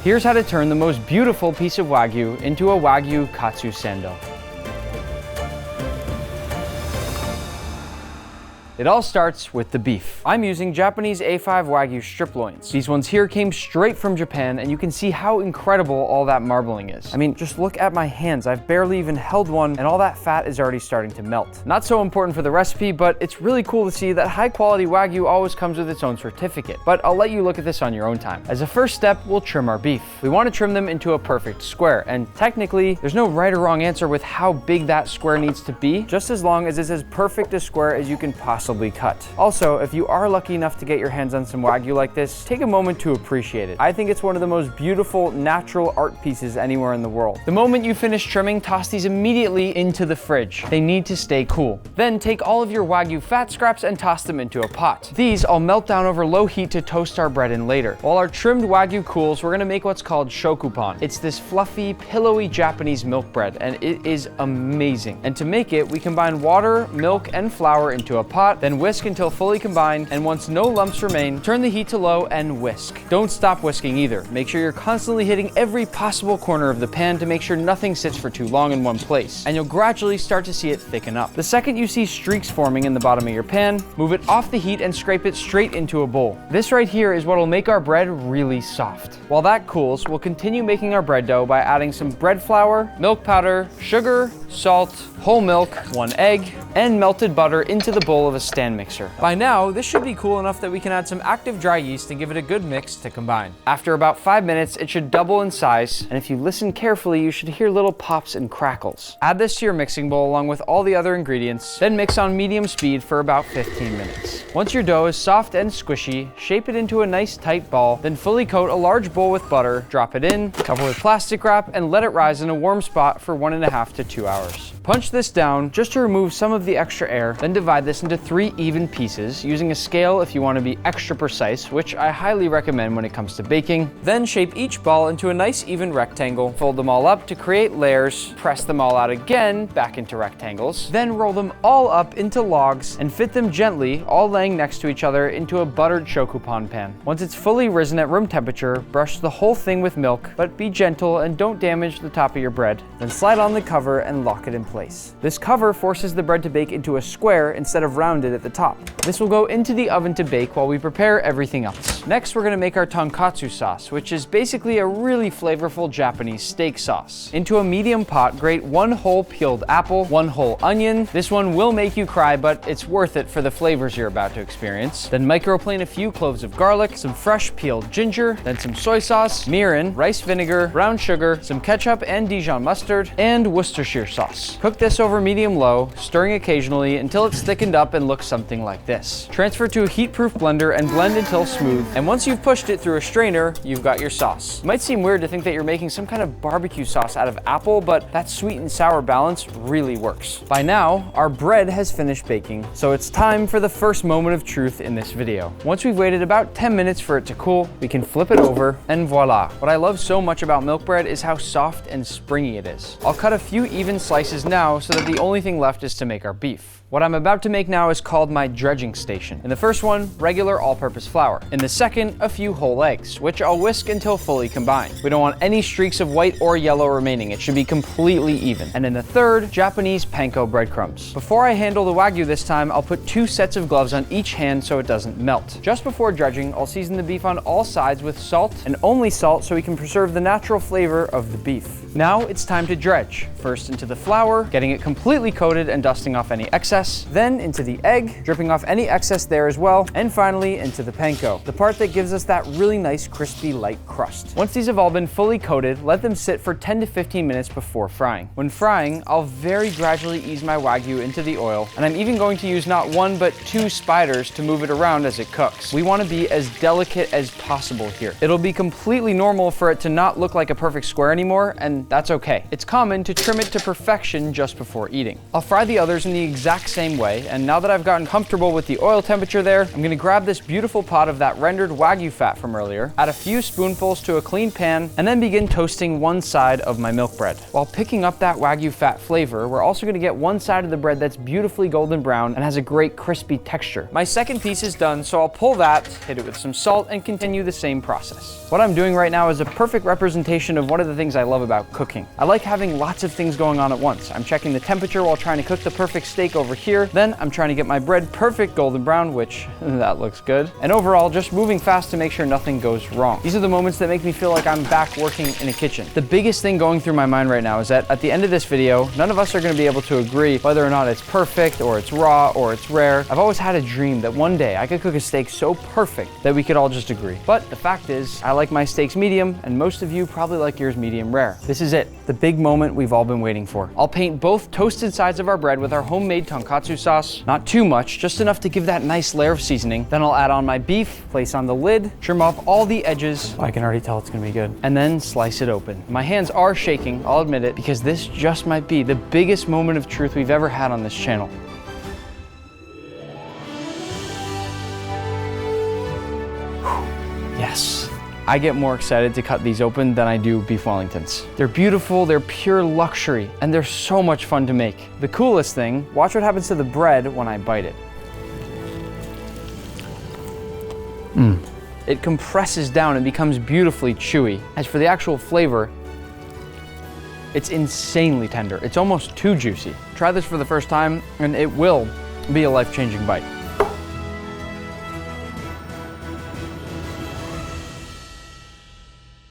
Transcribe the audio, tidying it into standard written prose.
Here's how to turn the most beautiful piece of Wagyu into a Wagyu Katsu Sando. It all starts with the beef. I'm using Japanese A5 Wagyu strip loins. These ones here came straight from Japan, and you can see how incredible all that marbling is. I mean, just look at my hands. I've barely even held one, and all that fat is already starting to melt. Not so important for the recipe, but it's really cool to see that high quality Wagyu always comes with its own certificate. But I'll let you look at this on your own time. As a first step, we'll trim our beef. We want to trim them into a perfect square, and technically, there's no right or wrong answer with how big that square needs to be, just as long as it's as perfect a square as you can possibly cut. Also, if you are lucky enough to get your hands on some Wagyu like this, take a moment to appreciate it. I think it's one of the most beautiful natural art pieces anywhere in the world. The moment you finish trimming, toss these immediately into the fridge. They need to stay cool. Then take all of your Wagyu fat scraps and toss them into a pot. These I'll melt down over low heat to toast our bread in later. While our trimmed Wagyu cools, we're gonna make what's called shokupan. It's this fluffy, pillowy Japanese milk bread, and it is amazing. And to make it, we combine water, milk, and flour into a pot, then whisk until fully combined, and once no lumps remain, turn the heat to low and whisk. Don't stop whisking either. Make sure you're constantly hitting every possible corner of the pan to make sure nothing sits for too long in one place, and you'll gradually start to see it thicken up. The second you see streaks forming in the bottom of your pan, move it off the heat and scrape it straight into a bowl. This right here is what will make our bread really soft. While that cools, we'll continue making our bread dough by adding some bread flour, milk powder, sugar, salt, whole milk, 1 egg, and melted butter into the bowl of a stand mixer. By now, this should be cool enough that we can add some active dry yeast and give it a good mix to combine. After about 5 minutes, it should double in size, and if you listen carefully, you should hear little pops and crackles. Add this to your mixing bowl along with all the other ingredients, then mix on medium speed for about 15 minutes. Once your dough is soft and squishy, shape it into a nice tight ball, then fully coat a large bowl with butter, drop it in, cover with plastic wrap, and let it rise in a warm spot for 1.5 to 2 hours. Punch this down just to remove some of the extra air, then divide this into 3 even pieces using a scale if you want to be extra precise, which I highly recommend when it comes to baking. Then shape each ball into a nice even rectangle, fold them all up to create layers, press them all out again back into rectangles, then roll them all up into logs and fit them gently, all laying next to each other, into a buttered shokupan pan. Once it's fully risen at room temperature, brush the whole thing with milk, but be gentle and don't damage the top of your bread. Then slide on the cover and lock it in place. This cover forces the bread to bake into a square instead of rounded at the top. This will go into the oven to bake while we prepare everything else. Next, we're going to make our tonkatsu sauce, which is basically a really flavorful Japanese steak sauce. Into a medium pot, grate 1 whole peeled apple, 1 whole onion. This one will make you cry, but it's worth it for the flavors you're about to experience. Then microplane a few cloves of garlic, some fresh peeled ginger, then some soy sauce, mirin, rice vinegar, brown sugar, some ketchup and Dijon mustard, and Worcestershire sauce. Cook this over medium-low, stirring occasionally until it's thickened up and looks something like this. Transfer to a heat-proof blender and blend until smooth, and once you've pushed it through a strainer, you've got your sauce. It might seem weird to think that you're making some kind of barbecue sauce out of apple, but that sweet and sour balance really works. By now, our bread has finished baking, so it's time for the first moment of truth in this video. Once we've waited about 10 minutes for it to cool, we can flip it over, and voila. What I love so much about milk bread is how soft and springy it is. I'll cut a few even slices now so that the only thing left is to make our beef. What I'm about to make now is called my dredging station. In the first one, regular all-purpose flour. In the second, a few whole eggs, which I'll whisk until fully combined. We don't want any streaks of white or yellow remaining. It should be completely even. And in the third, Japanese panko breadcrumbs. Before I handle the Wagyu this time, I'll put 2 sets of gloves on each hand so it doesn't melt. Just before dredging, I'll season the beef on all sides with salt, and only salt so we can preserve the natural flavor of the beef. Now it's time to dredge. First into the flour, getting it completely coated and dusting off any excess, then into the egg, dripping off any excess there as well, and finally into the panko, the part that gives us that really nice crispy light crust. Once these have all been fully coated, let them sit for 10 to 15 minutes before frying. When frying, I'll very gradually ease my Wagyu into the oil, and I'm even going to use not 1 but 2 spiders to move it around as it cooks. We want to be as delicate as possible here. It'll be completely normal for it to not look like a perfect square anymore, and that's okay. It's common to trim it to perfection just before eating. I'll fry the others in the exact same way, and now that I've gotten comfortable with the oil temperature there, I'm gonna grab this beautiful pot of that rendered Wagyu fat from earlier, add a few spoonfuls to a clean pan, and then begin toasting one side of my milk bread. While picking up that Wagyu fat flavor, we're also gonna get one side of the bread that's beautifully golden brown and has a great crispy texture. My second piece is done, so I'll pull that, hit it with some salt, and continue the same process. What I'm doing right now is a perfect representation of one of the things I love about cooking. I like having lots of things going on at once. I'm checking the temperature while trying to cook the perfect steak over here. Then I'm trying to get my bread perfect golden brown, which that looks good. And overall, just moving fast to make sure nothing goes wrong. These are the moments that make me feel like I'm back working in a kitchen. The biggest thing going through my mind right now is that at the end of this video, none of us are going to be able to agree whether or not it's perfect or it's raw or it's rare. I've always had a dream that one day I could cook a steak so perfect that we could all just agree. But the fact is, I like my steaks medium, and most of you probably like yours medium rare. This is it, the big moment we've all been waiting for. I'll paint both toasted sides of our bread with our homemade tonkatsu sauce. Not too much, just enough to give that nice layer of seasoning. Then I'll add on my beef, place on the lid, trim off all the edges. I can already tell it's gonna be good. And then slice it open. My hands are shaking, I'll admit it, because this just might be the biggest moment of truth we've ever had on this channel. Yes. I get more excited to cut these open than I do beef Wellingtons. They're beautiful, they're pure luxury, and they're so much fun to make. The coolest thing, watch what happens to the bread when I bite it. It compresses down and becomes beautifully chewy. As for the actual flavor, it's insanely tender. It's almost too juicy. Try this for the first time, and it will be a life-changing bite.